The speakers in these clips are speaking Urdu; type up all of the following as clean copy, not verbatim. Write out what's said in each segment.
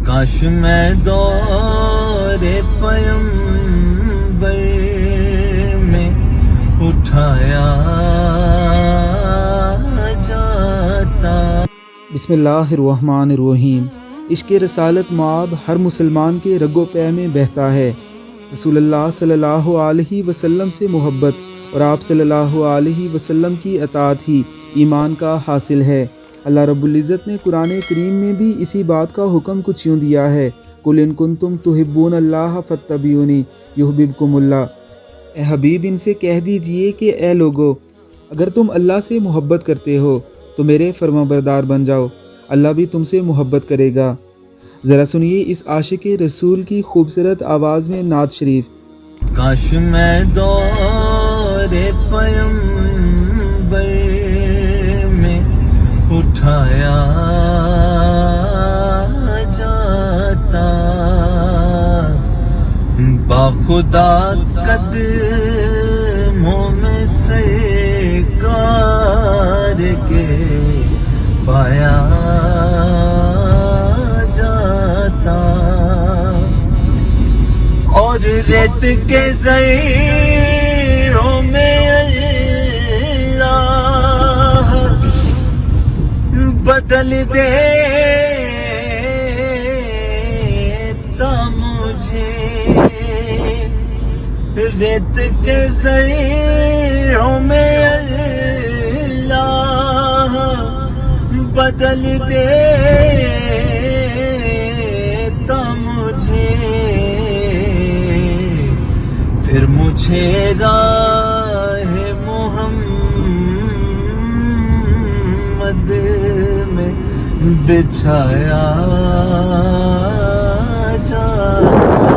کاش میں دور پیمبر میں اٹھایا جاتا۔ بسم اللہ الرحمن الرحیم۔ عشق رسالت مآب ہر مسلمان کے رگ و پے میں بہتا ہے۔ رسول اللہ صلی اللہ علیہ وسلم سے محبت اور آپ صلی اللہ علیہ وسلم کی اطاعت ہی ایمان کا حاصل ہے۔ اللہ رب العزت نے قرآن کریم میں بھی اسی بات کا حکم کچھ یوں دیا ہے، قُلْ إِن كُنتُمْ تُحِبُّونَ اللَّهَ فَاتَّبِعُونِي يُحْبِبْكُمُ اللَّهُ۔ اے حبیب ان سے کہہ دیجئے کہ اے لوگو، اگر تم اللہ سے محبت کرتے ہو تو میرے فرما بردار بن جاؤ، اللہ بھی تم سے محبت کرے گا۔ ذرا سنیے اس عاشق رسول کی خوبصورت آواز میں نعت شریف۔ کاش میں دور پیمبر میں اٹھایا جاتا، باخدا قدموں میں سرکار کے پایا جاتا، اور ریت کے زرعوں میں اللہ بدل دیتا مجھے، ریت کے زرعوں میں اللہ بدل دیتا مجھے، پھر مجھے راہ محمد میں بچھایا جاتا،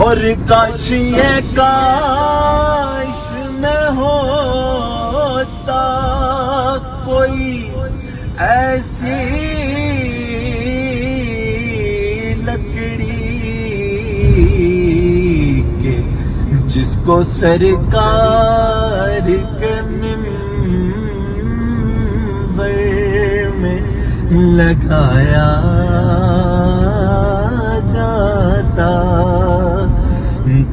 اور کاش یہ کاش میں ہوتا کوئی ایسی لکڑی کہ جس کو سرکار کے منبر میں لگایا جاتا،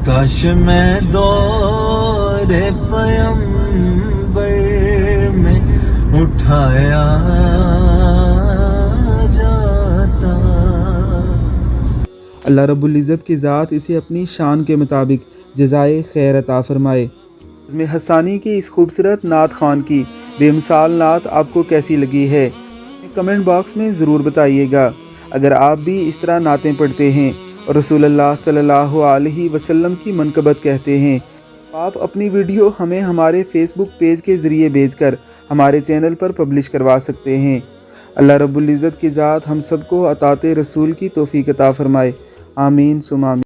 کاش میں دور پیمبر میں اٹھایا جاتا۔ اللہ رب العزت کی ذات اسے اپنی شان کے مطابق جزائے خیر عطا فرمائے۔ نظم حسانی کی اس خوبصورت نعت خوان کی بے مثال نعت آپ کو کیسی لگی ہے؟ کمنٹ باکس میں ضرور بتائیے گا۔ اگر آپ بھی اس طرح نعتیں پڑھتے ہیں اور رسول اللہ صلی اللہ علیہ وسلم کی منقبت کہتے ہیں، آپ اپنی ویڈیو ہمیں ہمارے فیس بک پیج کے ذریعے بھیج کر ہمارے چینل پر پبلش کروا سکتے ہیں۔ اللہ رب العزت کی ذات ہم سب کو اطاعت رسول کی توفیق عطا فرمائے، آمین ثم آمین۔